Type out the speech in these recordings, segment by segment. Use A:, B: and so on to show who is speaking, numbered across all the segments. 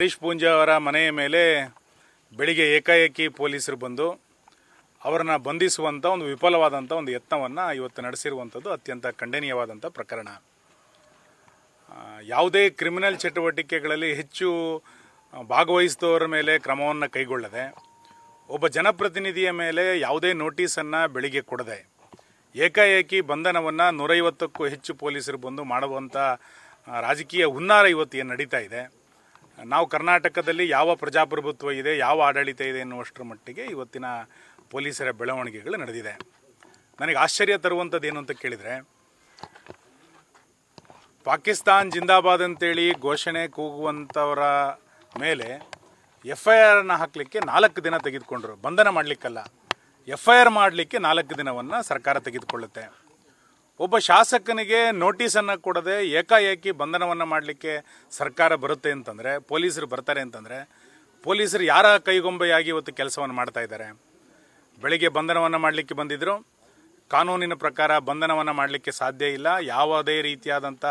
A: ಹರೀಶ್ ಪೂಂಜಾ ಅವರ ಮನೆಯ ಮೇಲೆ ಬೆಳಿಗ್ಗೆ ಏಕಾಏಕಿ ಪೊಲೀಸರು ಬಂದು ಅವರನ್ನು ಬಂಧಿಸುವಂಥ ಒಂದು ವಿಫಲವಾದಂಥ ಒಂದು ಯತ್ನವನ್ನು ಇವತ್ತು ನಡೆಸಿರುವಂಥದ್ದು ಅತ್ಯಂತ ಖಂಡನೀಯವಾದಂಥ ಪ್ರಕರಣ. ಯಾವುದೇ ಕ್ರಿಮಿನಲ್ ಚಟುವಟಿಕೆಗಳಲ್ಲಿ ಹೆಚ್ಚು ಭಾಗವಹಿಸಿದವರ ಮೇಲೆ ಕ್ರಮವನ್ನು ಕೈಗೊಳ್ಳದೆ, ಒಬ್ಬ ಜನಪ್ರತಿನಿಧಿಯ ಮೇಲೆ ಯಾವುದೇ ನೋಟಿಸನ್ನು ಬೆಳಿಗ್ಗೆ ಕೊಡದೆ ಏಕಾಏಕಿ ಬಂಧನವನ್ನು 150ಕ್ಕೂ ಹೆಚ್ಚು ಪೊಲೀಸರು ಬಂದು ಮಾಡುವಂಥ ರಾಜಕೀಯ ಹುನ್ನಾರ ಇವತ್ತು ಏನು ನಡೀತಾ ಇದೆ. ನಾವು ಕರ್ನಾಟಕದಲ್ಲಿ ಯಾವ ಪ್ರಜಾಪ್ರಭುತ್ವ ಇದೆ, ಯಾವ ಆಡಳಿತ ಇದೆ ಎನ್ನುವಷ್ಟರ ಮಟ್ಟಿಗೆ ಇವತ್ತಿನ ಪೊಲೀಸರ ಬೆಳವಣಿಗೆಗಳು ನಡೆದಿದೆ. ನನಗೆ ಆಶ್ಚರ್ಯ ತರುವಂಥದ್ದು ಏನು ಅಂತ ಕೇಳಿದರೆ, ಪಾಕಿಸ್ತಾನ್ ಜಿಂದಾಬಾದ್ ಅಂತೇಳಿ ಘೋಷಣೆ ಕೂಗುವಂಥವರ ಮೇಲೆ FIR ಹಾಕಲಿಕ್ಕೆ 4 ದಿನ ತೆಗೆದುಕೊಂಡ್ರು. ಬಂಧನ ಮಾಡಲಿಕ್ಕಲ್ಲ, FIR ಮಾಡಲಿಕ್ಕೆ 4 ದಿನವನ್ನು ಸರ್ಕಾರ ತೆಗೆದುಕೊಳ್ಳುತ್ತೆ. ಒಬ್ಬ ಶಾಸಕನಿಗೆ ನೋಟಿಸನ್ನು ಕೊಡದೆ ಏಕಾಏಕಿ ಬಂಧನವನ್ನು ಮಾಡಲಿಕ್ಕೆ ಸರ್ಕಾರ ಬರುತ್ತೆ ಅಂತಂದರೆ, ಪೊಲೀಸರು ಬರ್ತಾರೆ ಅಂತಂದರೆ, ಪೊಲೀಸರು ಯಾರ ಕೈಗೊಂಬೆಯಾಗಿ ಇವತ್ತು ಕೆಲಸವನ್ನು ಮಾಡ್ತಾ ಇದ್ದಾರೆ? ಬೆಳಿಗ್ಗೆ ಬಂಧನವನ್ನು ಮಾಡಲಿಕ್ಕೆ ಬಂದಿದ್ದರು. ಕಾನೂನಿನ ಪ್ರಕಾರ ಬಂಧನವನ್ನು ಮಾಡಲಿಕ್ಕೆ ಸಾಧ್ಯ ಇಲ್ಲ. ಯಾವುದೇ ರೀತಿಯಾದಂಥ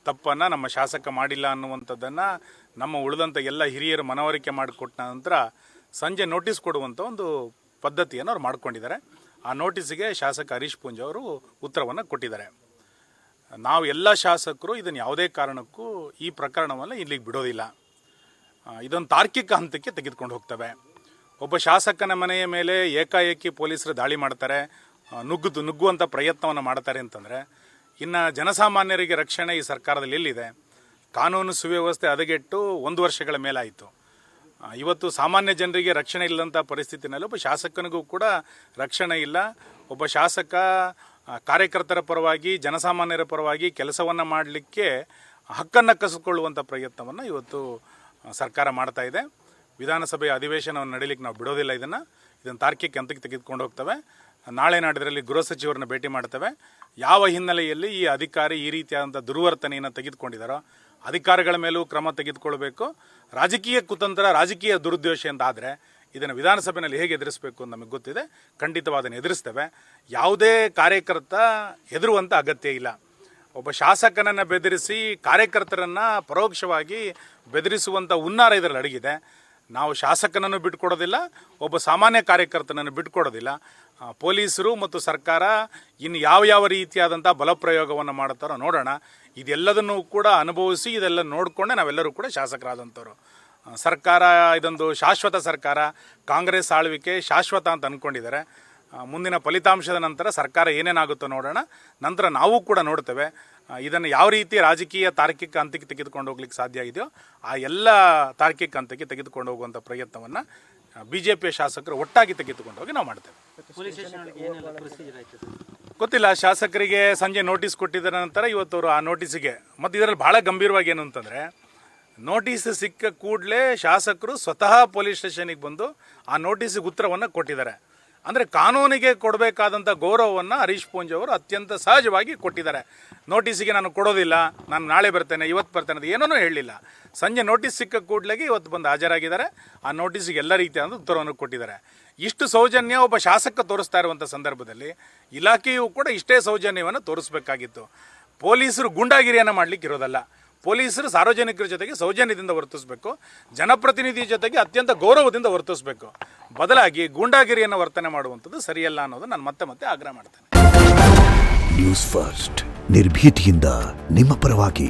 A: ತಪ್ಪನ್ನು ನಮ್ಮ ಶಾಸಕ ಮಾಡಿಲ್ಲ ಅನ್ನುವಂಥದ್ದನ್ನು ನಮ್ಮ ಉಳಿದಂಥ ಎಲ್ಲ ಹಿರಿಯರು ಮನವರಿಕೆ ಮಾಡಿಕೊಟ್ಟ ನಂತರ ಸಂಜೆ ನೋಟಿಸ್ ಕೊಡುವಂಥ ಒಂದು ಪದ್ಧತಿಯನ್ನು ಅವ್ರು ಮಾಡ್ಕೊಂಡಿದ್ದಾರೆ. ಆ ನೋಟಿಸಿಗೆ ಶಾಸಕ ಹರೀಶ್ ಪೂಂಜಾ ಅವರು ಉತ್ತರವನ್ನು ಕೊಟ್ಟಿದ್ದಾರೆ. ನಾವು ಎಲ್ಲ ಶಾಸಕರು ಇದನ್ನು ಯಾವುದೇ ಕಾರಣಕ್ಕೂ ಈ ಪ್ರಕರಣವನ್ನು ಇಲ್ಲಿಗೆ ಬಿಡೋದಿಲ್ಲ. ಇದೊಂದು ತಾರ್ಕಿಕ ಹಂತಕ್ಕೆ ತೆಗೆದುಕೊಂಡು ಹೋಗ್ತವೆ. ಒಬ್ಬ ಶಾಸಕನ ಮನೆಯ ಮೇಲೆ ಏಕಾಏಕಿ ಪೊಲೀಸರು ದಾಳಿ ಮಾಡ್ತಾರೆ, ನುಗ್ಗುವಂಥ ಪ್ರಯತ್ನವನ್ನು ಮಾಡ್ತಾರೆ ಅಂತಂದರೆ, ಇನ್ನು ಜನಸಾಮಾನ್ಯರಿಗೆ ರಕ್ಷಣೆ ಈ ಸರ್ಕಾರದಲ್ಲಿ ಎಲ್ಲಿದೆ? ಕಾನೂನು ಸುವ್ಯವಸ್ಥೆ ಹದಗೆಟ್ಟು 1 ವರ್ಷಗಳ ಮೇಲಾಯಿತು. ಇವತ್ತು ಸಾಮಾನ್ಯ ಜನರಿಗೆ ರಕ್ಷಣೆ ಇಲ್ಲದಂಥ ಪರಿಸ್ಥಿತಿನಲ್ಲಿ ಒಬ್ಬ ಶಾಸಕನಿಗೂ ಕೂಡ ರಕ್ಷಣೆ ಇಲ್ಲ. ಒಬ್ಬ ಶಾಸಕ ಕಾರ್ಯಕರ್ತರ ಪರವಾಗಿ, ಜನಸಾಮಾನ್ಯರ ಪರವಾಗಿ ಕೆಲಸವನ್ನು ಮಾಡಲಿಕ್ಕೆ ಹಕ್ಕನ್ನು ಕಸಿದುಕೊಳ್ಳುವಂಥ ಪ್ರಯತ್ನವನ್ನು ಇವತ್ತು ಸರ್ಕಾರ ಮಾಡ್ತಾ ಇದೆ. ವಿಧಾನಸಭೆಯ ಅಧಿವೇಶನವನ್ನು ನಡೀಲಿಕ್ಕೆ ನಾವು ಬಿಡೋದಿಲ್ಲ. ಇದನ್ನು ತಾರ್ಕಿಕ ಹಂತಕ್ಕೆ ತೆಗೆದುಕೊಂಡು ಹೋಗ್ತವೆ. ನಾಳೆ ನಾಡಿದ್ರಲ್ಲಿ ಗೃಹ ಸಚಿವರನ್ನ ಭೇಟಿ ಮಾಡ್ತೇವೆ. ಯಾವ ಹಿನ್ನೆಲೆಯಲ್ಲಿ ಈ ಅಧಿಕಾರಿ ಈ ರೀತಿಯಾದಂಥ ದುರ್ವರ್ತನೆಯನ್ನು ತೆಗೆದುಕೊಂಡಿದ್ದಾರೋ ಅಧಿಕಾರಿಗಳ ಮೇಲೂ ಕ್ರಮ ತೆಗೆದುಕೊಳ್ಬೇಕು. ರಾಜಕೀಯ ಕುತಂತ್ರ, ರಾಜಕೀಯ ದುರುದ್ದೇಶ ಎಂದಾದರೆ ಇದನ್ನು ವಿಧಾನಸಭೆಯಲ್ಲಿ ಹೇಗೆ ಎದುರಿಸಬೇಕು ಅಂತ ನಮಗೆ ಗೊತ್ತಿದೆ. ಖಂಡಿತವಾದನ್ನು ಎದುರಿಸ್ತೇವೆ. ಯಾವುದೇ ಕಾರ್ಯಕರ್ತ ಹೆದರುವಂಥ ಅಗತ್ಯ ಇಲ್ಲ. ಒಬ್ಬ ಶಾಸಕನನ್ನು ಬೆದರಿಸಿ ಕಾರ್ಯಕರ್ತರನ್ನು ಪರೋಕ್ಷವಾಗಿ ಬೆದರಿಸುವಂಥ ಹುನ್ನಾರ ಇದರಲ್ಲಿ ಅಡಗಿದೆ. ನಾವು ಶಾಸಕನನ್ನು ಬಿಟ್ಕೊಡೋದಿಲ್ಲ, ಒಬ್ಬ ಸಾಮಾನ್ಯ ಕಾರ್ಯಕರ್ತನನ್ನು ಬಿಟ್ಕೊಡೋದಿಲ್ಲ. ಪೊಲೀಸರು ಮತ್ತು ಸರ್ಕಾರ ಇನ್ನು ಯಾವ ರೀತಿಯಾದಂಥ ಬಲಪ್ರಯೋಗವನ್ನು ಮಾಡುತ್ತಾರೋ ನೋಡೋಣ. ಇದೆಲ್ಲದನ್ನು ಕೂಡ ಅನುಭವಿಸಿ ಇದೆಲ್ಲ ನೋಡಿಕೊಂಡೆ ನಾವೆಲ್ಲರೂ ಕೂಡ ಶಾಸಕರಾದಂಥವ್ರು. ಸರ್ಕಾರ ಇದೊಂದು ಶಾಶ್ವತ ಸರ್ಕಾರ, ಕಾಂಗ್ರೆಸ್ ಆಳ್ವಿಕೆ ಶಾಶ್ವತ ಅಂತ ಅಂದ್ಕೊಂಡಿದ್ದಾರೆ. ಮುಂದಿನ ಫಲಿತಾಂಶದ ನಂತರ ಸರ್ಕಾರ ಏನೇನಾಗುತ್ತೋ ನೋಡೋಣ. ನಂತರ ನಾವು ಕೂಡ ನೋಡ್ತೇವೆ. ಇದನ್ನು ಯಾವ ರೀತಿ ರಾಜಕೀಯ ತಾರ್ಕಿಕ ಹಂತಕ್ಕೆ ತೆಗೆದುಕೊಂಡು ಹೋಗ್ಲಿಕ್ಕೆ ಸಾಧ್ಯ ಇದೆಯೋ ಆ ಎಲ್ಲ ತಾರ್ಕಿಕ ಹಂತಕ್ಕೆ ತೆಗೆದುಕೊಂಡು ಹೋಗುವಂಥ ಪ್ರಯತ್ನವನ್ನು BJP ಶಾಸಕರು ಒಟ್ಟಾಗಿ ತೆಗೆದುಕೊಂಡು ಹೋಗಿ ನಾವು ಮಾಡ್ತೇವೆ. ಗೊತ್ತಿಲ್ಲ, ಶಾಸಕರಿಗೆ ಸಂಜೆ ನೋಟಿಸ್ ಕೊಟ್ಟಿದ್ದ ನಂತರ ಇವತ್ತು ಅವರು ಆ ನೋಟಿಸಿಗೆ, ಮತ್ತು ಇದರಲ್ಲಿ ಭಾಳ ಗಂಭೀರವಾಗಿ ಏನು ಅಂತಂದರೆ, ನೋಟಿಸ್ ಸಿಕ್ಕ ಕೂಡಲೇ ಶಾಸಕರು ಸ್ವತಃ ಪೊಲೀಸ್ ಸ್ಟೇಷನಿಗೆ ಬಂದು ಆ ನೋಟಿಸಿಗೆ ಉತ್ತರವನ್ನು ಕೊಟ್ಟಿದ್ದಾರೆ. ಅಂದರೆ ಕಾನೂನಿಗೆ ಕೊಡಬೇಕಾದಂಥ ಗೌರವವನ್ನು ಹರೀಶ್ ಪೂಂಜಾ ಅವರು ಅತ್ಯಂತ ಸಹಜವಾಗಿ ಕೊಟ್ಟಿದ್ದಾರೆ. ನೋಟಿಸಿಗೆ ನಾನು ಕೊಡೋದಿಲ್ಲ, ನಾನು ನಾಳೆ ಬರ್ತೇನೆ, ಇವತ್ತು ಬರ್ತೇನೆ ಅದು ಏನೂ ಹೇಳಲಿಲ್ಲ. ಸಂಜೆ ನೋಟಿಸ್ ಸಿಕ್ಕ ಕೂಡಲೇ ಇವತ್ತು ಬಂದು ಹಾಜರಾಗಿದ್ದಾರೆ. ಆ ನೋಟಿಸಿಗೆ ಎಲ್ಲ ರೀತಿಯಾದ ಉತ್ತರವನ್ನು ಕೊಟ್ಟಿದ್ದಾರೆ. ಇಷ್ಟು ಸೌಜನ್ಯ ಒಬ್ಬ ಶಾಸಕ ತೋರಿಸ್ತಾ ಇರುವಂಥ ಸಂದರ್ಭದಲ್ಲಿ ಇಲಾಖೆಯೂ ಕೂಡ ಇಷ್ಟೇ ಸೌಜನ್ಯವನ್ನು ತೋರಿಸಬೇಕಾಗಿತ್ತು. ಪೊಲೀಸರು ಗೂಂಡಾಗಿರಿಯನ್ನು ಮಾಡಲಿಕ್ಕೆ ಇರೋದಲ್ಲ. ಪೊಲೀಸರು ಸಾರ್ವಜನಿಕರ ಜೊತೆಗೆ ಸೌಜನ್ಯದಿಂದ ವರ್ತಿಸಬೇಕು, ಜನಪ್ರತಿನಿಧಿ ಜೊತೆಗೆ ಅತ್ಯಂತ ಗೌರವದಿಂದ ವರ್ತಿಸಬೇಕು. ಬದಲಾಗಿ ಗೂಂಡಾಗಿರಿಯನ್ನು ವರ್ತನೆ ಮಾಡುವಂಥದ್ದು ಸರಿಯಲ್ಲ ಅನ್ನೋದು ನಾನು ಮತ್ತೆ ಆಗ್ರಹ ಮಾಡ್ತೇನೆ.
B: ನ್ಯೂಸ್ ಫಸ್ಟ್, ನಿರ್ಭೀತಿಯಿಂದ ನಿಮ್ಮ ಪರವಾಗಿ.